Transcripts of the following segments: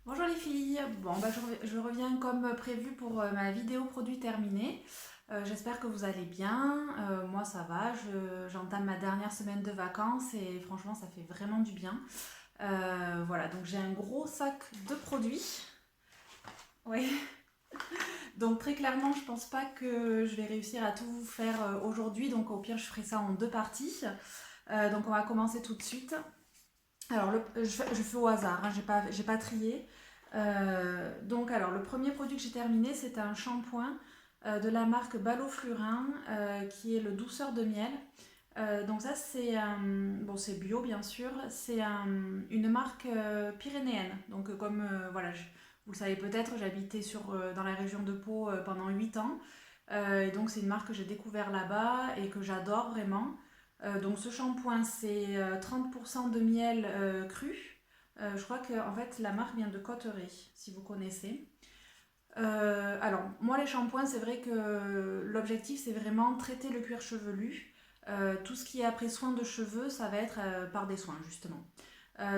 Bonjour les filles, bon je reviens comme prévu pour ma vidéo produit terminée. J'espère que vous allez bien. Moi ça va, j'entame ma dernière semaine de vacances et franchement ça fait vraiment du bien. Voilà, donc j'ai un gros sac de produits. Oui. Donc très clairement je pense pas que je vais réussir à tout vous faire aujourd'hui, donc au pire je ferai ça en deux parties. Donc on va commencer tout de suite. Alors, je fais au hasard, hein, j'ai pas trié. Donc, alors, le premier produit que j'ai terminé, c'est un shampoing de la marque Ballot-Flurin, qui est le douceur de miel. Donc ça, bon, c'est bio, bien sûr. C'est une marque pyrénéenne. Donc, voilà, vous le savez peut-être, j'habitais dans la région de Pau pendant 8 ans. Et donc, c'est une marque que j'ai découvert là-bas et que j'adore vraiment. Donc ce shampoing, c'est 30% de miel cru. Je crois que en fait, la marque vient de Cotteret, si vous connaissez. Alors, moi, les shampoings, c'est vrai que l'objectif, c'est vraiment traiter le cuir chevelu. Tout ce qui est après soin de cheveux, ça va être par des soins, justement.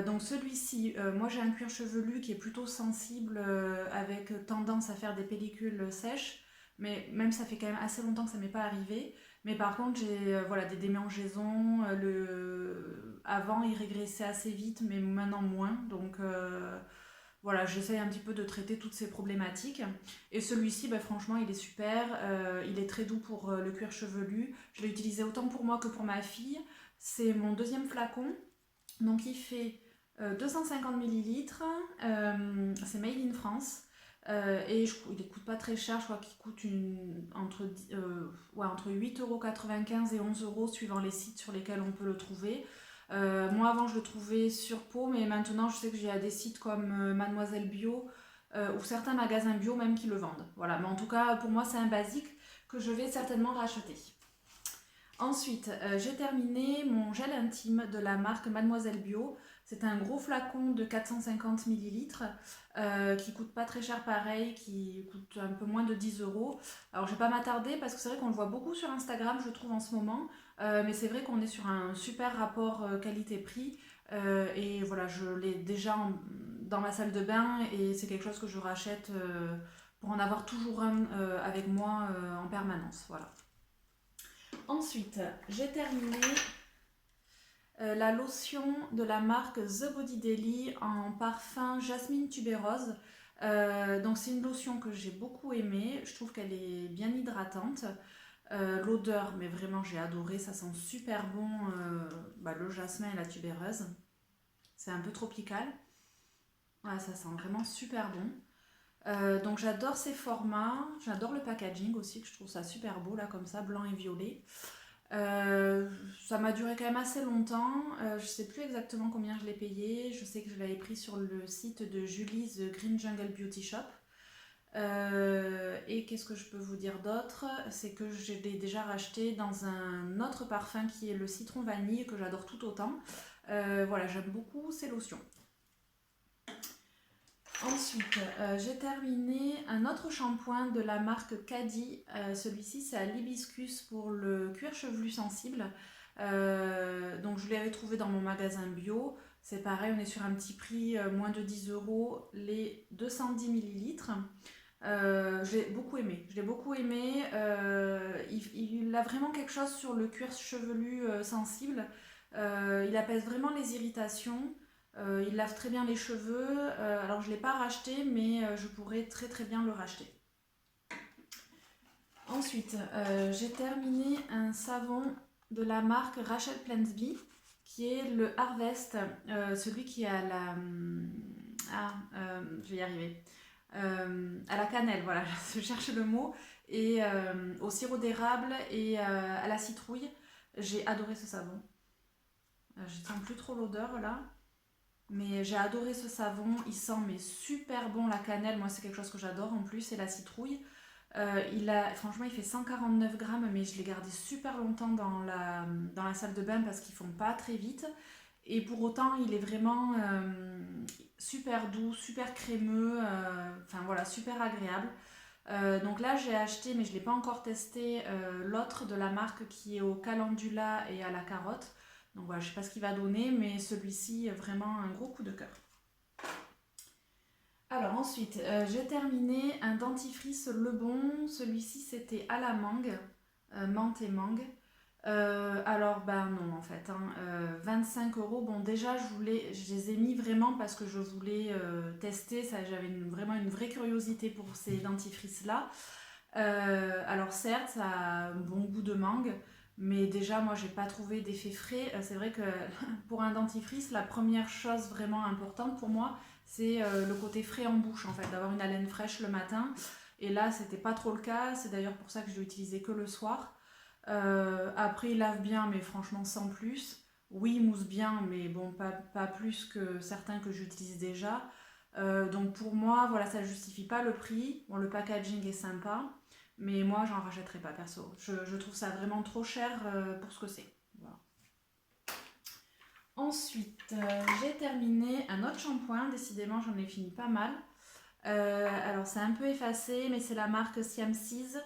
Donc celui-ci, moi j'ai un cuir chevelu qui est plutôt sensible, avec tendance à faire des pellicules sèches, mais même ça fait quand même assez longtemps que ça m'est pas arrivé. Mais par contre j'ai voilà, des démangeaisons, avant il régressait assez vite, mais maintenant moins. Donc voilà, j'essaye un petit peu de traiter toutes ces problématiques. Et celui-ci, bah, franchement, il est super. Il est très doux pour le cuir chevelu. Je l'ai utilisé autant pour moi que pour ma fille. C'est mon deuxième flacon. Donc il fait 250 millilitres. C'est made in France. Il ne coûte pas très cher. Je crois qu'il coûte entre 8,95 € et 11 € suivant les sites sur lesquels on peut le trouver. Moi avant je le trouvais sur Pau, mais maintenant je sais que j'ai des sites comme Mademoiselle Bio ou certains magasins bio même qui le vendent. Voilà, mais en tout cas pour moi c'est un basique que je vais certainement racheter. Ensuite, j'ai terminé mon gel intime de la marque Mademoiselle Bio. C'est un gros flacon de 450 millilitres qui coûte pas très cher pareil, qui coûte un peu moins de 10 €. Alors je vais pas m'attarder parce que c'est vrai qu'on le voit beaucoup sur Instagram, je trouve en ce moment. Mais c'est vrai qu'on est sur un super rapport qualité-prix. Et voilà, je l'ai déjà dans ma salle de bain et c'est quelque chose que je rachète pour en avoir toujours un avec moi en permanence. Voilà. Ensuite, j'ai terminé la lotion de la marque The Body Daily en parfum jasmine tubérose. Donc c'est une lotion que j'ai beaucoup aimée. Je trouve qu'elle est bien hydratante. L'odeur, mais vraiment j'ai adoré. Ça sent super bon, le jasmin et la tubéreuse. C'est un peu tropical. Ouais, ça sent vraiment super bon. Donc j'adore ces formats. J'adore le packaging aussi, que je trouve ça super beau là comme ça, blanc et violet. Euh, Ça m'a duré quand même assez longtemps. Je sais plus exactement combien je l'ai payé. Je sais que je l'avais pris sur le site de Julie, The Green Jungle Beauty Shop. Et qu'est-ce que je peux vous dire d'autre? C'est que je l'ai déjà racheté dans un autre parfum qui est le citron vanille que j'adore tout autant. Voilà, j'aime beaucoup ces lotions. Ensuite, j'ai terminé un autre shampoing de la marque Caddy. Celui-ci, c'est à l'hibiscus pour le cuir chevelu sensible. Donc, je l'avais trouvé dans mon magasin bio. C'est pareil, on est sur un petit prix, moins de 10 € les 210 millilitres. Je l'ai beaucoup aimé. Je l'ai beaucoup aimé. Il a vraiment quelque chose sur le cuir chevelu sensible. Il apaise vraiment les irritations. Il lave très bien les cheveux. Alors je ne l'ai pas racheté, mais je pourrais très très bien le racheter. Ensuite, j'ai terminé un savon de la marque Rachel Plansby, qui est le Harvest, celui qui a je vais y arriver. À la cannelle, voilà, je cherche le mot, et au sirop d'érable et à la citrouille. J'ai adoré ce savon. Je ne sens plus trop l'odeur là. Mais j'ai adoré ce savon, il sent mais super bon la cannelle, moi c'est quelque chose que j'adore en plus, et la citrouille. Franchement il fait 149 grammes, mais je l'ai gardé super longtemps dans la salle de bain parce qu'ils font pas très vite. Et pour autant il est vraiment super doux, super crémeux, enfin voilà, super agréable. Donc là j'ai acheté, mais je ne l'ai pas encore testé, l'autre de la marque qui est au calendula et à la carotte. Donc voilà, je ne sais pas ce qu'il va donner, mais celui-ci, vraiment un gros coup de cœur. Alors ensuite, j'ai terminé un dentifrice Le Bon. Celui-ci, c'était à la mangue, menthe et mangue. Alors, ben non, en fait, hein, 25 euros. Bon, déjà, je les ai mis vraiment parce que je voulais tester. Ça, j'avais vraiment une vraie curiosité pour ces dentifrices-là. Alors, certes, ça a un bon goût de mangue, mais déjà, moi, j'ai pas trouvé d'effet frais. C'est vrai que pour un dentifrice, la première chose vraiment importante pour moi, c'est le côté frais en bouche, en fait, d'avoir une haleine fraîche le matin. Et là, c'était pas trop le cas. C'est d'ailleurs pour ça que je l'ai utilisé que le soir. Après, il lave bien, mais franchement, sans plus. Oui, il mousse bien, mais bon, pas plus que certains que j'utilise déjà. Donc pour moi, voilà, ça ne justifie pas le prix. Bon, le packaging est sympa, mais moi, j'en rachèterai pas perso. Je trouve ça vraiment trop cher pour ce que c'est. Voilà. Ensuite, j'ai terminé un autre shampoing. Décidément, j'en ai fini pas mal. Alors, c'est un peu effacé, mais c'est la marque Siam Seas.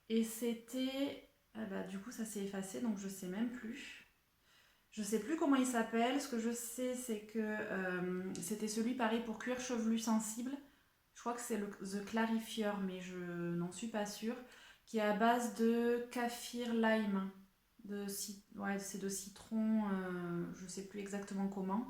Et c'était... bah, du coup, ça s'est effacé, donc je sais même plus. Je sais plus comment il s'appelle. Ce que je sais, c'est que c'était celui pareil pour cuir chevelu sensible. Je crois que c'est le The Clarifier, mais je n'en suis pas sûre. Qui est à base de kaffir lime. Ouais, c'est de citron, je sais plus exactement comment.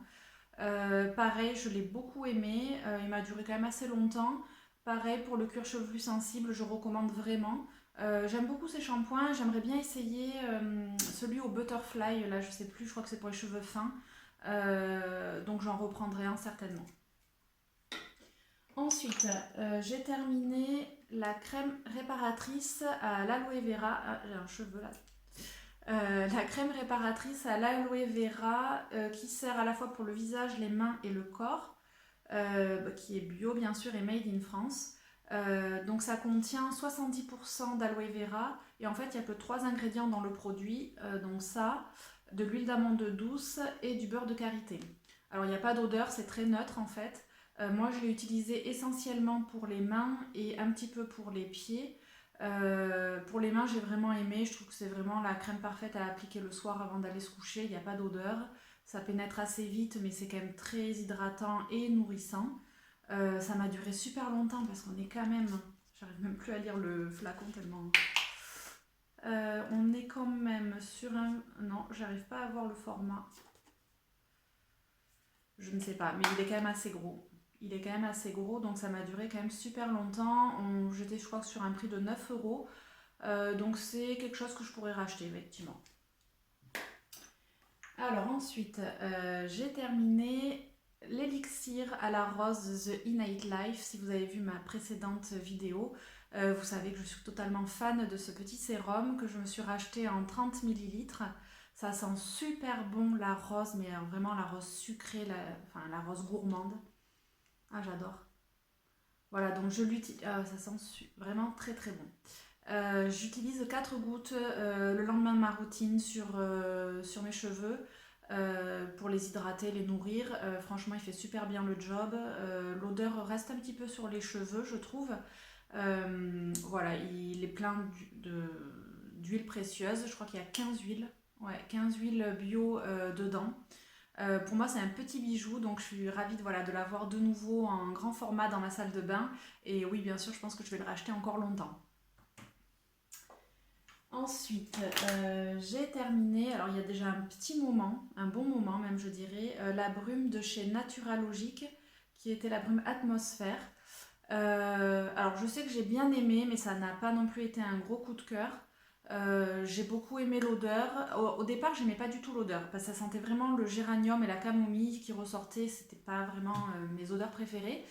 Pareil, je l'ai beaucoup aimé. Il m'a duré quand même assez longtemps. Pareil pour le cuir chevelu sensible, je recommande vraiment. J'aime beaucoup ces shampoings. J'aimerais bien essayer celui au butterfly. Là, je sais plus. Je crois que c'est pour les cheveux fins. Donc j'en reprendrai un certainement. Ensuite, j'ai terminé la crème réparatrice à l'aloe vera. Ah, j'ai un cheveu là. La crème réparatrice à l'aloe vera qui sert à la fois pour le visage, les mains et le corps, qui est bio bien sûr et made in France. Donc ça contient 70% d'aloe vera et en fait il n'y a que 3 ingrédients dans le produit, donc ça, de l'huile d'amande douce et du beurre de karité. Alors il n'y a pas d'odeur, c'est très neutre en fait. Moi je l'ai utilisé essentiellement pour les mains et un petit peu pour les pieds. Pour les mains, j'ai vraiment aimé. Je trouve que c'est vraiment la crème parfaite à appliquer le soir avant d'aller se coucher. Il n'y a pas d'odeur. Ça pénètre assez vite, mais c'est quand même très hydratant et nourrissant. Ça m'a duré super longtemps parce qu'on est quand même. J'arrive même plus à lire le flacon tellement. On est quand même sur un. Non, j'arrive pas à voir le format. Je ne sais pas, mais il est quand même assez gros. Il est quand même assez gros, donc ça m'a duré quand même super longtemps. J'étais, je crois, sur un prix de 9 euros. Donc c'est quelque chose que je pourrais racheter, effectivement. Alors ensuite, j'ai terminé l'élixir à la rose The Innate Life. Si vous avez vu ma précédente vidéo, vous savez que je suis totalement fan de ce petit sérum que je me suis racheté en 30 millilitres. Ça sent super bon la rose, mais vraiment la rose sucrée, enfin la rose gourmande. Ah, j'adore. Voilà, donc je l'utilise. Ça sent vraiment très très bon. J'utilise 4 gouttes le lendemain de ma routine sur mes cheveux pour les hydrater, les nourrir. Franchement, il fait super bien le job. L'odeur reste un petit peu sur les cheveux, je trouve. Voilà, il est plein d'huiles précieuses. Je crois qu'il y a 15 huiles. Ouais, 15 huiles bio dedans. Pour moi, c'est un petit bijou, donc je suis ravie voilà, de l'avoir de nouveau en grand format dans ma salle de bain. Et oui, bien sûr, je pense que je vais le racheter encore longtemps. Ensuite, j'ai terminé, alors il y a déjà un petit moment, un bon moment même je dirais, la brume de chez Naturalogique, qui était la brume Atmosphère. Alors je sais que j'ai bien aimé, mais ça n'a pas non plus été un gros coup de cœur. J'ai beaucoup aimé l'odeur. Au départ, j'aimais pas du tout l'odeur, parce que ça sentait vraiment le géranium et la camomille qui ressortaient, c'était pas vraiment mes odeurs préférées.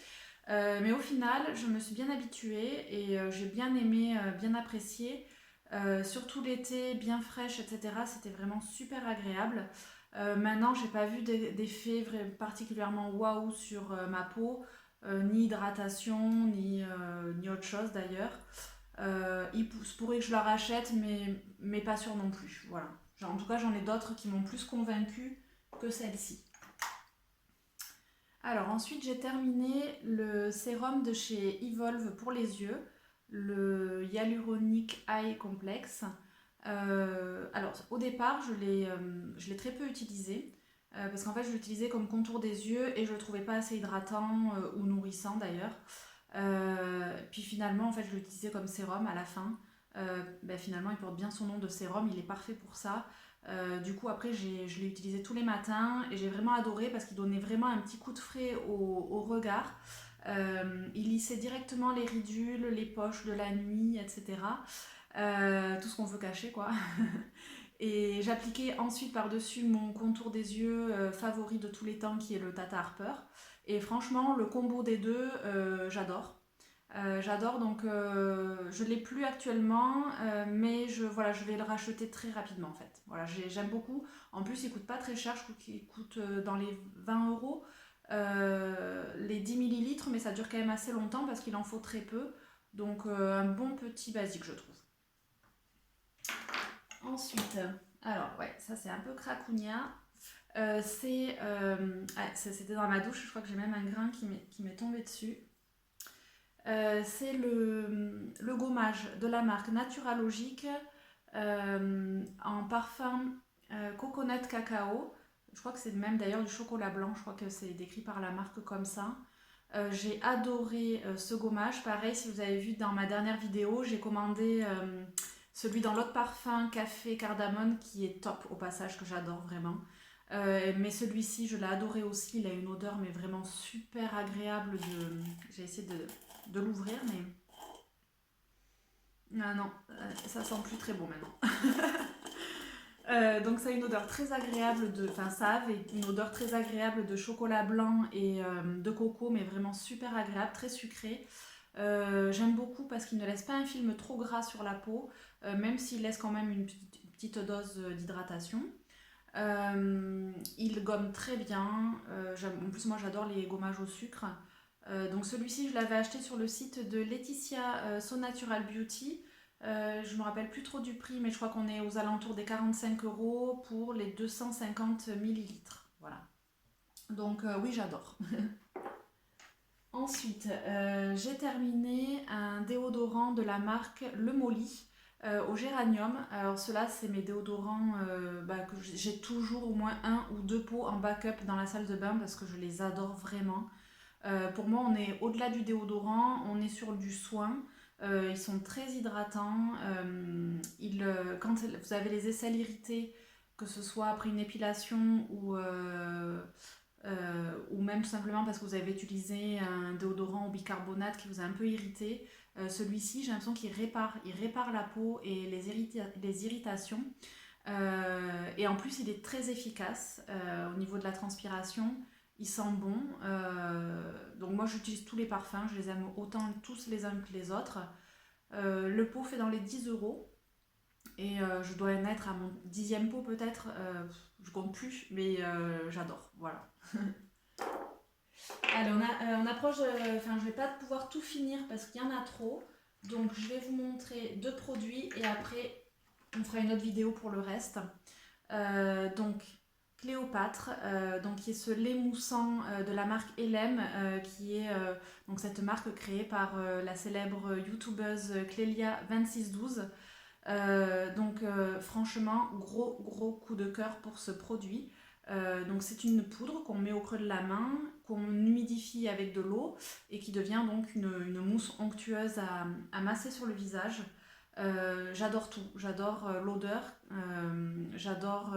Mais au final, je me suis bien habituée et j'ai bien aimé, bien apprécié. Surtout l'été, bien fraîche, etc. C'était vraiment super agréable. Maintenant, j'ai pas vu d'effet particulièrement waouh sur ma peau, ni hydratation, ni autre chose d'ailleurs. Il se pourrait que je la rachète, mais pas sûr non plus. Voilà. En tout cas, j'en ai d'autres qui m'ont plus convaincue que celle-ci. Alors ensuite, j'ai terminé le sérum de chez Evolve pour les yeux, le Hyaluronic Eye Complex. Alors au départ, je l'ai très peu utilisé. parce qu'en fait je l'utilisais comme contour des yeux et je le trouvais pas assez hydratant ou nourrissant d'ailleurs. Puis finalement en fait je l'utilisais comme sérum à la fin. Finalement il porte bien son nom de sérum, il est parfait pour ça. Du coup après je l'ai utilisé tous les matins et j'ai vraiment adoré parce qu'il donnait vraiment un petit coup de frais au regard. Il lissait directement les ridules, les poches de la nuit, etc. Tout ce qu'on veut cacher quoi. Et j'appliquais ensuite par-dessus mon contour des yeux favori de tous les temps qui est le Tata Harper. Et franchement, le combo des deux, j'adore. J'adore, donc je ne l'ai plus actuellement, mais voilà, je vais le racheter très rapidement en fait. Voilà, j'aime beaucoup. En plus, il coûte pas très cher, je crois qu'il coûte dans les 20 euros les 10 millilitres, mais ça dure quand même assez longtemps parce qu'il en faut très peu. Donc un bon petit basique, je trouve. Ensuite, alors ouais, ça c'est un peu cracounia. C'était dans ma douche, je crois que j'ai même un grain qui m'est tombé dessus. C'est le gommage de la marque Naturalogique en parfum coconut cacao. Je crois que c'est même d'ailleurs du chocolat blanc, je crois que c'est décrit par la marque comme ça. J'ai adoré ce gommage. Pareil, si vous avez vu dans ma dernière vidéo, j'ai commandé celui dans l'autre parfum café cardamone qui est top au passage, que j'adore vraiment. Mais celui-ci, je l'ai adoré aussi. Il a une odeur mais vraiment super agréable. J'ai essayé de l'ouvrir, mais ah non, ça sent plus très bon maintenant. Donc ça a une odeur très agréable enfin ça avait une odeur très agréable de chocolat blanc et de coco, mais vraiment super agréable, très sucré. J'aime beaucoup parce qu'il ne laisse pas un film trop gras sur la peau, même s'il laisse quand même une petite dose d'hydratation. Il gomme très bien. En plus moi j'adore les gommages au sucre. Donc celui-ci je l'avais acheté sur le site de Laetitia So Natural Beauty. Je me rappelle plus trop du prix, mais je crois qu'on est aux alentours des 45 euros pour les 250 millilitres. Voilà. Donc oui, j'adore. Ensuite, j'ai terminé un déodorant de la marque Le Molly au géranium. Alors ceux-là, c'est mes déodorants que j'ai toujours au moins un ou deux pots en backup dans la salle de bain parce que je les adore vraiment. Pour moi, on est au-delà du déodorant, on est sur du soin. Ils sont très hydratants. Quand vous avez les aisselles irritées, que ce soit après une épilation ou même tout simplement parce que vous avez utilisé un déodorant au bicarbonate qui vous a un peu irrité, celui-ci, j'ai l'impression il répare la peau et les irritations. Et en plus, il est très efficace au niveau de la transpiration. Il sent bon. Donc moi, j'utilise tous les parfums. Je les aime autant tous les uns que les autres. Le pot fait dans les 10 euros. Et je dois en être à mon 10e pot peut-être. Je compte plus, mais j'adore. Voilà. Allez, on approche. Enfin, je vais pas pouvoir tout finir parce qu'il y en a trop. Donc, je vais vous montrer deux produits et après, on fera une autre vidéo pour le reste. Donc, Cléopâtre, donc qui est ce lait moussant de la marque Elem, qui est donc cette marque créée par la célèbre youtubeuse Clélia2612. Franchement, gros coup de cœur pour ce produit. Donc c'est une poudre qu'on met au creux de la main, qu'on humidifie avec de l'eau et qui devient donc une mousse onctueuse à masser sur le visage. J'adore tout, j'adore l'odeur, j'adore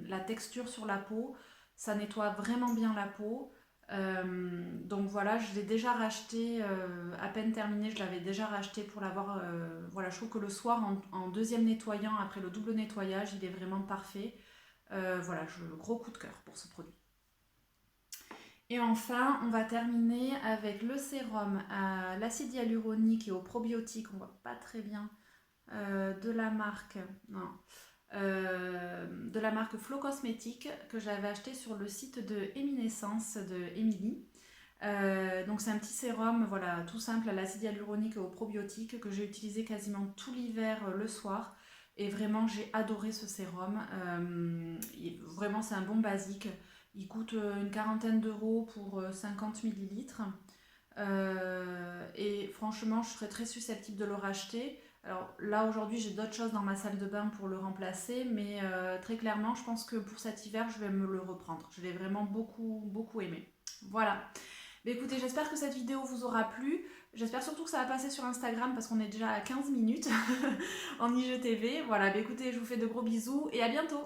la texture sur la peau, ça nettoie vraiment bien la peau. Donc voilà, je l'ai déjà racheté, à peine terminé, je l'avais déjà racheté pour l'avoir. Voilà, je trouve que le soir, en deuxième nettoyant, après le double nettoyage, il est vraiment parfait. Voilà, gros coup de cœur pour ce produit. Et enfin, on va terminer avec le sérum à l'acide hyaluronique et aux probiotiques, on voit pas très bien, de la marque, non, de la marque Flow Cosmétique que j'avais acheté sur le site de Eminescence de Émilie. Donc c'est un petit sérum, voilà, tout simple à l'acide hyaluronique et aux probiotiques que j'ai utilisé quasiment tout l'hiver le soir. Et vraiment, j'ai adoré ce sérum. Vraiment, c'est un bon basique. Il coûte une quarantaine d'euros pour 50 millilitres. Et franchement, je serais très susceptible de le racheter. Alors là aujourd'hui j'ai d'autres choses dans ma salle de bain pour le remplacer, mais très clairement je pense que pour cet hiver je vais me le reprendre. Je l'ai vraiment beaucoup beaucoup aimé. Voilà. Mais écoutez, j'espère que cette vidéo vous aura plu. J'espère surtout que ça va passer sur Instagram parce qu'on est déjà à 15 minutes en IGTV. Voilà, bah écoutez, je vous fais de gros bisous et à bientôt.